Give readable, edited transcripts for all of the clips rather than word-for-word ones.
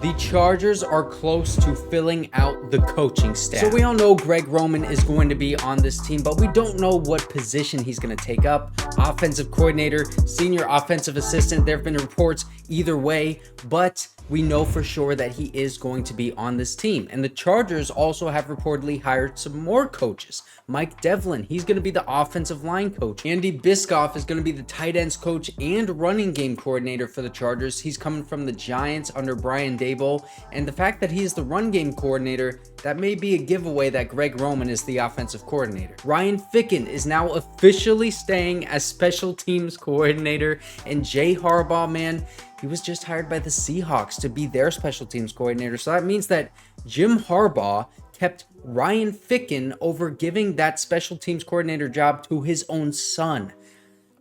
The Chargers are close to filling out the coaching staff. So we all know Greg Roman is going to be on this team, but we don't know what position he's going to take up. Offensive coordinator, senior offensive assistant. There have been reports either way, but we know for sure that he is going to be on this team. And the Chargers also have reportedly hired some more coaches. Mike Devlin, he's going to be the offensive line coach. Andy Bischoff is going to be the tight ends coach and running game coordinator for the Chargers. He's coming from the Giants under Brian Daboll. And the fact that he is the run game coordinator, that may be a giveaway that Greg Roman is the offensive coordinator. Ryan Ficken is now officially staying as special teams coordinator. And Jay Harbaugh, man, he was just hired by the Seahawks to be their special teams coordinator. So that means that Jim Harbaugh kept Ryan Ficken over giving that special teams coordinator job to his own son.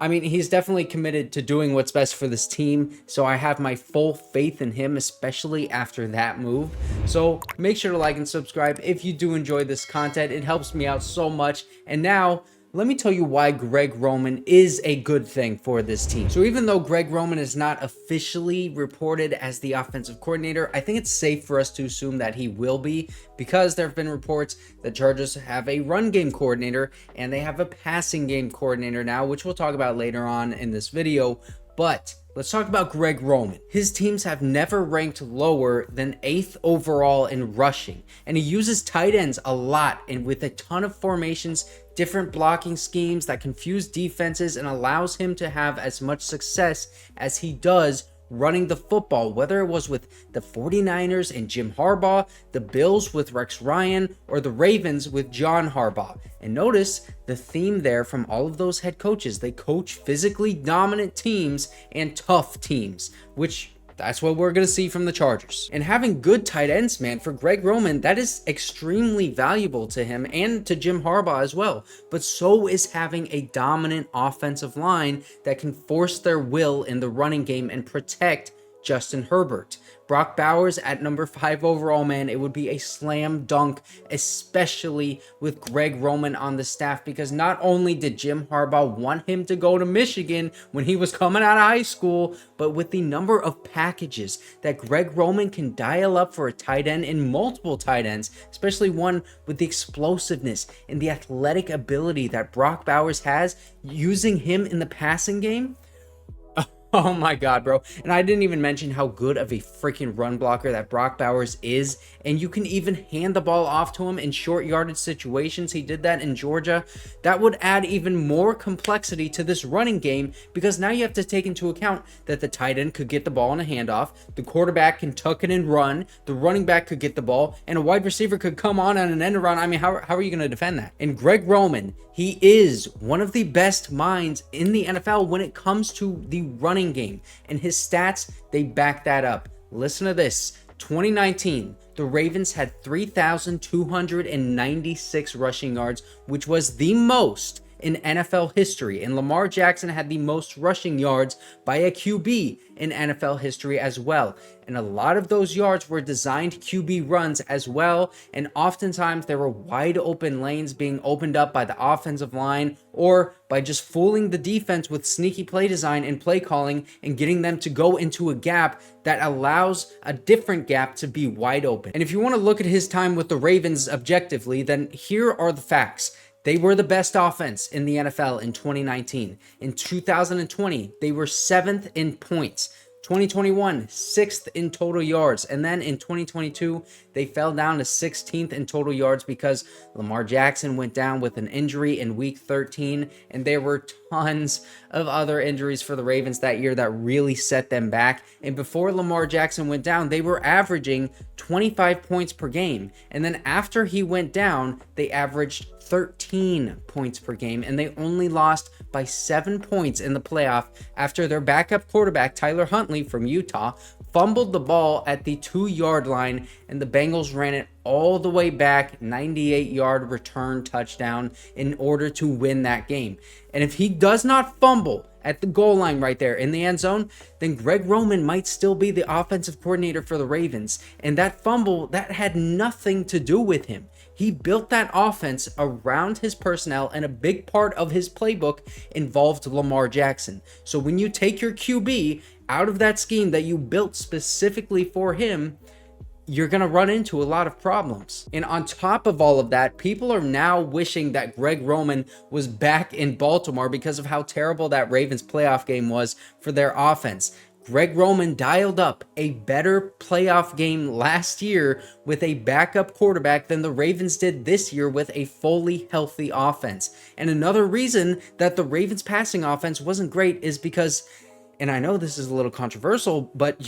I mean, he's definitely committed to doing what's best for this team, so I have my full faith in him, especially after that move. So make sure to like and subscribe if you do enjoy this content. It helps me out so much. And now, let me tell you why Greg Roman is a good thing for this team. So even though Greg Roman is not officially reported as the offensive coordinator, I think it's safe for us to assume that he will be, because there have been reports that Chargers have a run game coordinator and they have a passing game coordinator now, which we'll talk about later on in this video. But let's talk about Greg Roman. His teams have never ranked lower than 8th overall in rushing, and he uses tight ends a lot and with a ton of formations, different blocking schemes that confuse defenses, and allows him to have as much success as he does running the football, whether it was with the 49ers and Jim Harbaugh, the Bills with Rex Ryan, or the Ravens with John Harbaugh. And notice the theme there from all of those head coaches. They coach physically dominant teams and tough teams, which that's what we're going to see from the Chargers. And having good tight ends, man, for Greg Roman, that is extremely valuable to him and to Jim Harbaugh as well. But so is having a dominant offensive line that can force their will in the running game and protect Justin Herbert. Brock Bowers at number 5 overall, man, it would be a slam dunk, especially with Greg Roman on the staff, because not only did Jim Harbaugh want him to go to Michigan when he was coming out of high school, but with the number of packages that Greg Roman can dial up for a tight end and multiple tight ends, especially one with the explosiveness and the athletic ability that Brock Bowers has, using him in the passing game. Oh my God, bro. And I didn't even mention how good of a freaking run blocker that Brock Bowers is. And you can even hand the ball off to him in short yardage situations. He did that in Georgia. That would add even more complexity to this running game, because now you have to take into account that the tight end could get the ball in a handoff, the quarterback can tuck it and run, the running back could get the ball, and a wide receiver could come on an end around. I mean, how are you going to defend that? And Greg Roman, he is one of the best minds in the NFL when it comes to the running game, and his stats, they back that up. Listen to this. 2019, the Ravens had 3,296 rushing yards, which was the most in NFL history, and Lamar Jackson had the most rushing yards by a QB in NFL history as well. And a lot of those yards were designed QB runs as well, and oftentimes there were wide open lanes being opened up by the offensive line, or by just fooling the defense with sneaky play design and play calling and getting them to go into a gap that allows a different gap to be wide open. And if you want to look at his time with the Ravens objectively, then here are the facts. They were the best offense in the NFL in 2019. In 2020, they were 7th in points. 2021, 6th in total yards. And then in 2022, they fell down to 16th in total yards because Lamar Jackson went down with an injury in week 13. And there were tons of other injuries for the Ravens that year that really set them back. And before Lamar Jackson went down, they were averaging 25 points per game. And then after he went down, they averaged 13 points per game, and they only lost by 7 points in the playoff after their backup quarterback, Tyler Huntley from Utah, fumbled the ball at the 2-yard line, and the Bengals ran it all the way back, 98-yard return touchdown in order to win that game. And if he does not fumble at the goal line right there in the end zone, then Greg Roman might still be the offensive coordinator for the Ravens. And that fumble, that had nothing to do with him. He built that offense around his personnel, and a big part of his playbook involved Lamar Jackson. So when you take your QB out of that scheme that you built specifically for him, you're going to run into a lot of problems. And on top of all of that, people are now wishing that Greg Roman was back in Baltimore because of how terrible that Ravens playoff game was for their offense. Greg Roman dialed up a better playoff game last year with a backup quarterback than the Ravens did this year with a fully healthy offense. And another reason that the Ravens passing offense wasn't great is because, and I know this is a little controversial, but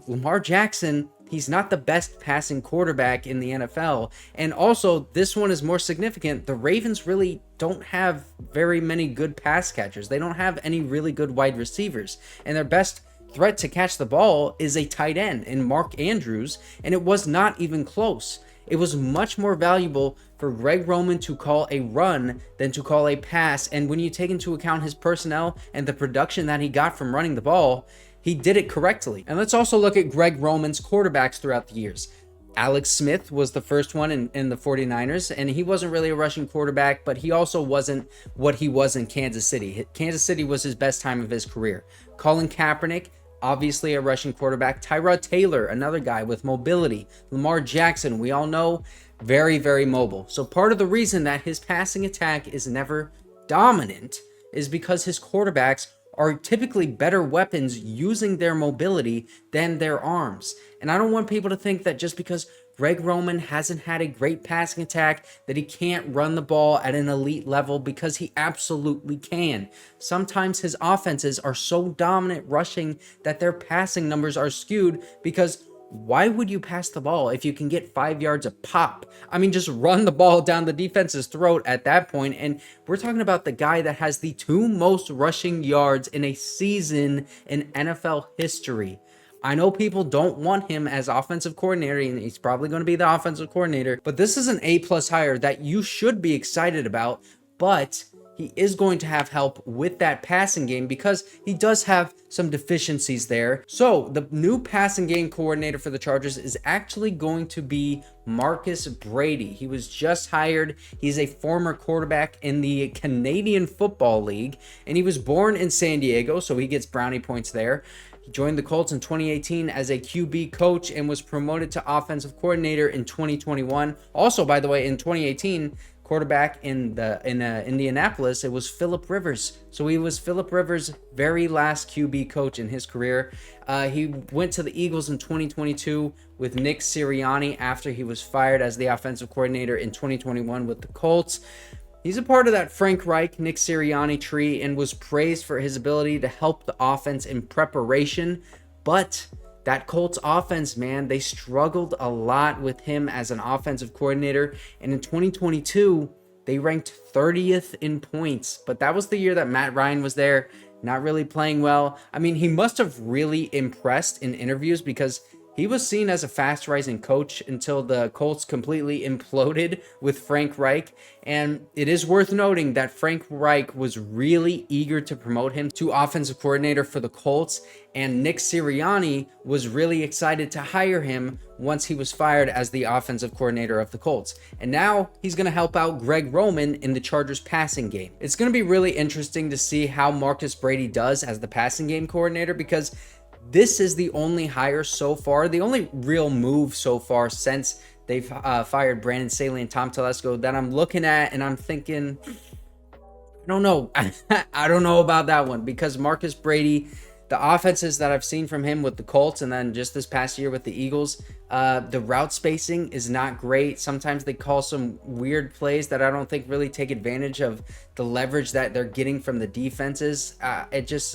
Lamar Jackson, he's not the best passing quarterback in the NFL. And also, this one is more significant. The Ravens really don't have very many good pass catchers. They don't have any really good wide receivers. And their best threat to catch the ball is a tight end in Mark Andrews, and it was not even close. It was much more valuable for Greg Roman to call a run than to call a pass. And when you take into account his personnel and the production that he got from running the ball, he did it correctly. And let's also look at Greg Roman's quarterbacks throughout the years. Alex Smith was the first one in the 49ers, and he wasn't really a rushing quarterback, but he also wasn't what he was in Kansas City. Kansas City was his best time of his career. Colin Kaepernick, obviously a rushing quarterback. Tyrod Taylor, another guy with mobility. Lamar Jackson, we all know, very, very mobile. So part of the reason that his passing attack is never dominant is because his quarterbacks are typically better weapons using their mobility than their arms. And I don't want people to think that just because Greg Roman hasn't had a great passing attack that he can't run the ball at an elite level, because he absolutely can. Sometimes his offenses are so dominant rushing that their passing numbers are skewed, because why would you pass the ball if you can get 5 yards a pop? I mean, just run the ball down the defense's throat at that point. And we're talking about the guy that has the 2 most rushing yards in a season in NFL history. I know people don't want him as offensive coordinator, and he's probably going to be the offensive coordinator, but this is an A+ hire that you should be excited about, but he is going to have help with that passing game because he does have some deficiencies there. So the new passing game coordinator for the Chargers is actually going to be Marcus Brady. He was just hired. He's a former quarterback in the Canadian Football League, and he was born in San Diego, so he gets brownie points there. He joined the Colts in 2018 as a QB coach and was promoted to offensive coordinator in 2021. Also, by the way, in 2018, quarterback in Indianapolis, it was Phillip Rivers. So he was Phillip Rivers' very last QB coach in his career. He went to the Eagles in 2022 with Nick Sirianni after he was fired as the offensive coordinator in 2021 with the Colts. He's a part of that Frank Reich, Nick Sirianni tree, and was praised for his ability to help the offense in preparation. But that Colts offense, man, they struggled a lot with him as an offensive coordinator. And in 2022, they ranked 30th in points. But that was the year that Matt Ryan was there, not really playing well. I mean, he must have really impressed in interviews because he was seen as a fast-rising coach until the Colts completely imploded with Frank Reich. And it is worth noting that Frank Reich was really eager to promote him to offensive coordinator for the Colts. And Nick Sirianni was really excited to hire him once he was fired as the offensive coordinator of the Colts. And now he's going to help out Greg Roman in the Chargers passing game. It's going to be really interesting to see how Marcus Brady does as the passing game coordinator, because this is the only hire so far, the only real move so far since they've fired Brandon Staley and Tom Telesco that I'm looking at and I'm thinking, I don't know. I don't know about that one, because Marcus Brady, the offenses that I've seen from him with the Colts and then just this past year with the Eagles, the route spacing is not great. Sometimes they call some weird plays that I don't think really take advantage of the leverage that they're getting from the defenses. It just...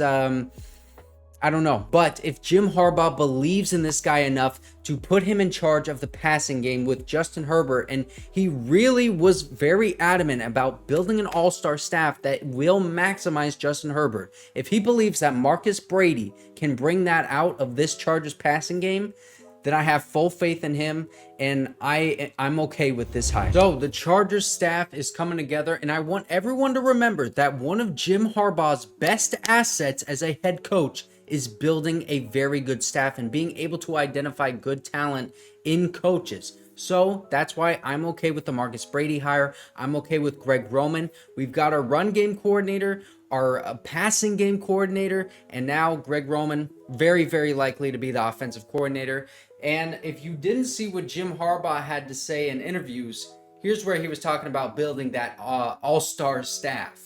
I don't know. But if Jim Harbaugh believes in this guy enough to put him in charge of the passing game with Justin Herbert, and he really was very adamant about building an all-star staff that will maximize Justin Herbert. If he believes that Marcus Brady can bring that out of this Chargers passing game, then I have full faith in him, and I'm okay with this hire. So the Chargers staff is coming together, and I want everyone to remember that one of Jim Harbaugh's best assets as a head coach is building a very good staff and being able to identify good talent in coaches. So that's why I'm okay with the Marcus Brady hire. I'm okay with Greg Roman. We've got our run game coordinator, our passing game coordinator, and now Greg Roman, very, very likely to be the offensive coordinator. And if you didn't see what Jim Harbaugh had to say in interviews, here's where he was talking about building that all-star staff.